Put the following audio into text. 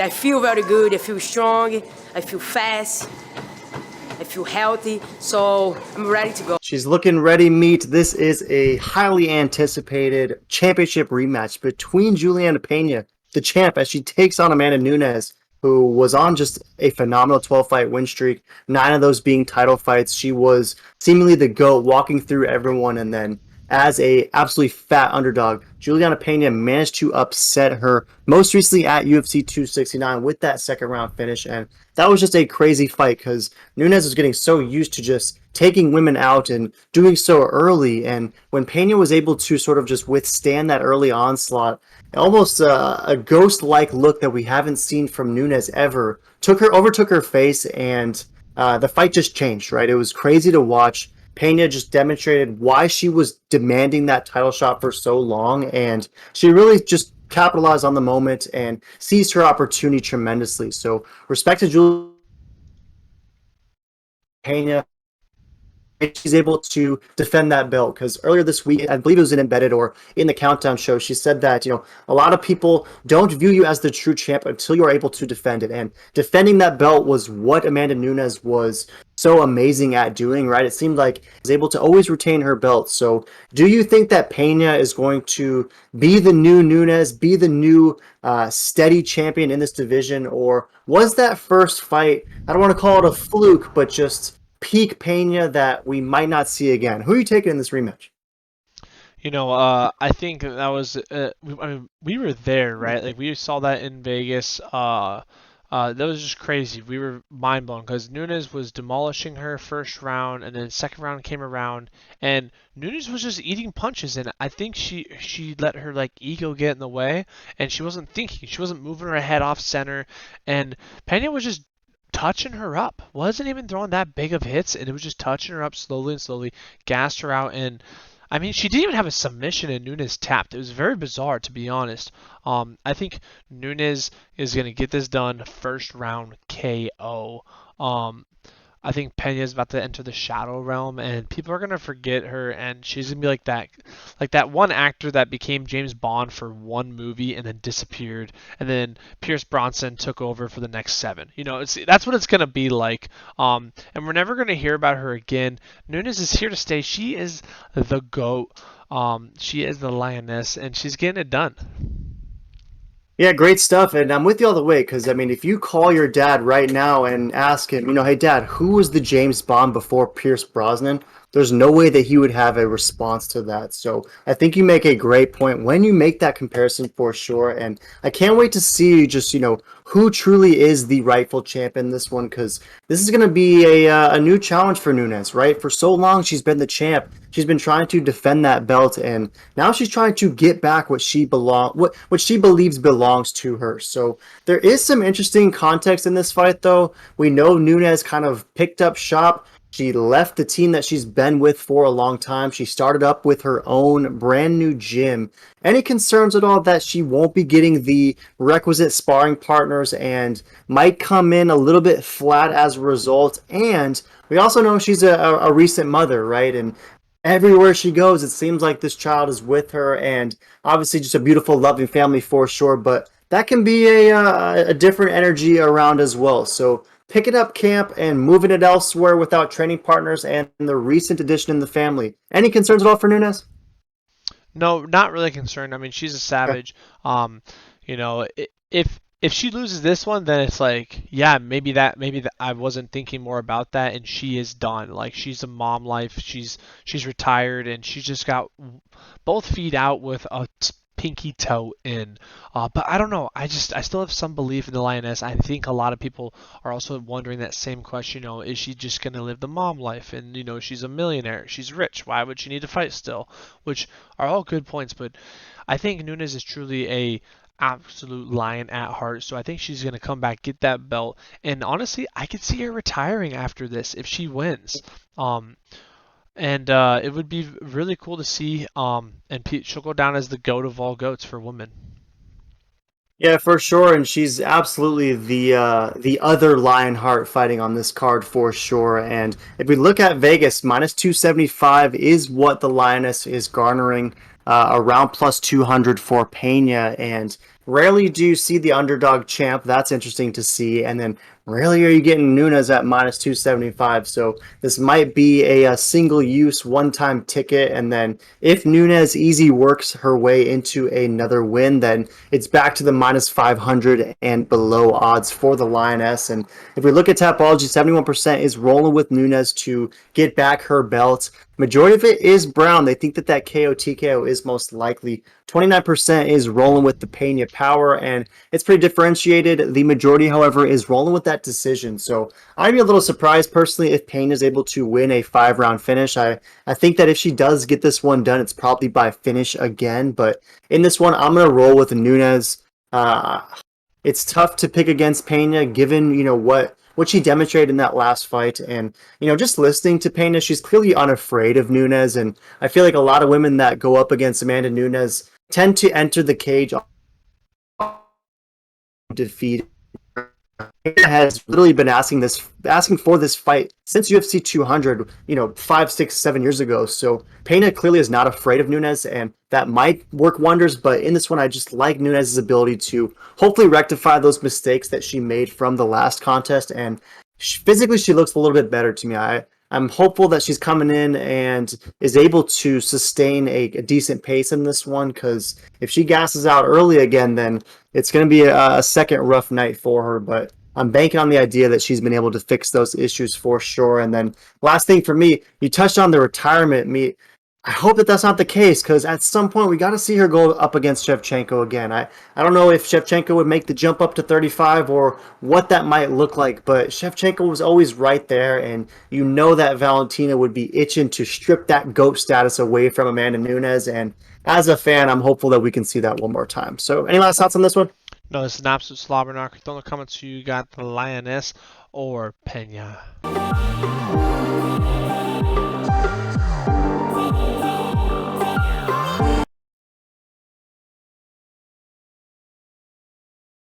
I feel very good, I feel strong, I feel fast, I feel healthy, so I'm ready to go. She's looking ready, Meat. This is a highly anticipated championship rematch between Julianna Pena, the champ, as she takes on Amanda Nunes, who was on just a phenomenal 12-fight win streak, 9 of those being title fights. She was seemingly the GOAT, walking through everyone, and then as a absolutely fat underdog, Julianna Pena managed to upset her most recently at UFC 269 with that second round finish. And that was just a crazy fight because Nunes was getting so used to just taking women out and doing so early. And when Pena was able to sort of just withstand that early onslaught, almost a ghost-like look that we haven't seen from Nunes ever, overtook her face, and the fight just changed, right? It was crazy to watch. Pena just demonstrated why she was demanding that title shot for so long, and she really just capitalized on the moment and seized her opportunity tremendously. So respect to Julie Pena. She's able to defend that belt because earlier this week, I believe it was in Embedded or in the Countdown show, she said that, a lot of people don't view you as the true champ until you're able to defend it. And defending that belt was what Amanda Nunes was so amazing at doing, right? It seemed like she was able to always retain her belt. So do you think that Pena is going to be the new Nunes, be the new steady champion in this division? Or was that first fight, I don't want to call it a fluke, but just peak Pena that we might not see again? Who are you taking in this rematch? I think that was. I mean, we were there, right? Like we saw that in Vegas. That was just crazy. We were mind blown because Nunes was demolishing her first round, and then second round came around, and Nunes was just eating punches, and I think she let her like ego get in the way, and she wasn't thinking, she wasn't moving her head off center, and Pena was just touching her up. Wasn't even throwing that big of hits, and it was just touching her up slowly and slowly, gassed her out, and I mean, she didn't even have a submission and Nunes tapped. It was very bizarre, to be honest. I think Nunes is going to get this done first round KO. I think Pena is about to enter the shadow realm, and people are gonna forget her, and she's gonna be like that one actor that became James Bond for one movie and then disappeared, and then Pierce Bronson took over for the next 7. That's what it's gonna be like. And we're never gonna hear about her again. Nunes is here to stay. She is the GOAT. She is the lioness, and she's getting it done. Yeah, great stuff. And I'm with you all the way because, I mean, if you call your dad right now and ask him, hey, Dad, who was the James Bond before Pierce Brosnan? There's no way that he would have a response to that. So I think you make a great point when you make that comparison for sure. And I can't wait to see just, who truly is the rightful champ in this one, because this is going to be a new challenge for Nunes, right? For so long, she's been the champ. She's been trying to defend that belt, and now she's trying to get back what she believes belongs to her. So there is some interesting context in this fight, though. We know Nunes kind of picked up shop. She left the team that she's been with for a long time. She started up with her own brand new gym. Any concerns at all that she won't be getting the requisite sparring partners and might come in a little bit flat as a result? And we also know she's a recent mother, right? And everywhere she goes, it seems like this child is with her, and obviously just a beautiful, loving family for sure. But that can be a different energy around as well. So picking up camp and moving it elsewhere without training partners and the recent addition in the family. Any concerns at all for Nunes? No, not really concerned. I mean, she's a Okay. savage. If she loses this one, then it's like, yeah, maybe that I wasn't thinking more about that, and she is done. Like she's a mom life. She's retired, and she's just got both feet out with a pinky toe in. But I don't know. I still have some belief in the lioness. I think a lot of people are also wondering that same question. Is she just gonna live the mom life? And she's a millionaire. She's rich. Why would she need to fight still? Which are all good points. But I think Nunes is truly a absolute lion at heart. So I think she's gonna come back, get that belt, and honestly, I could see her retiring after this if she wins. And it would be really cool to see. And she'll go down as the goat of all goats for women. Yeah, for sure, and she's absolutely the other Lionheart fighting on this card for sure. And if we look at Vegas, minus 275 is what the Lioness is garnering, around plus 200 for Pena. And rarely do you see the underdog champ. That's interesting to see. And then rarely are you getting Nunes at minus 275. So this might be a single-use, one-time ticket. And then if Nunes easy works her way into another win, then it's back to the minus 500 and below odds for the Lioness. And if we look at Tapology, 71% is rolling with Nunes to get back her belt. Majority of it is Brown. They think that KO TKO is most likely. 29% is rolling with the Pena power, and it's pretty differentiated. The majority, however, is rolling with that decision. So I'd be a little surprised personally if Pena is able to win a 5-round finish. I think that if she does get this one done, it's probably by finish again. But in this one, I'm gonna roll with Nunes. It's tough to pick against Pena given what she demonstrated in that last fight. And, just listening to Pena, she's clearly unafraid of Nunes. And I feel like a lot of women that go up against Amanda Nunes tend to enter the cage defeat. Pena has literally been asking for this fight since UFC 200, 5, 6, 7 years ago. So Pena clearly is not afraid of Nunes, and that might work wonders. But in this one, I just like Nunes' ability to hopefully rectify those mistakes that she made from the last contest. And physically, she looks a little bit better to me. I'm hopeful that she's coming in and is able to sustain a decent pace in this one, because if she gasses out early again, then it's going to be a second rough night for her. But I'm banking on the idea that she's been able to fix those issues for sure. And then last thing for me, you touched on the retirement meet. I hope that that's not the case, because at some point we got to see her go up against Shevchenko again. I don't know if Shevchenko would make the jump up to 35 or what that might look like, but Shevchenko was always right there, and that Valentina would be itching to strip that GOAT status away from Amanda Nunes. And as a fan, I'm hopeful that we can see that one more time. So any last thoughts on this one? No, this is an absolute slobber knocker. Throw in the comments who you got, the Lioness or Pena.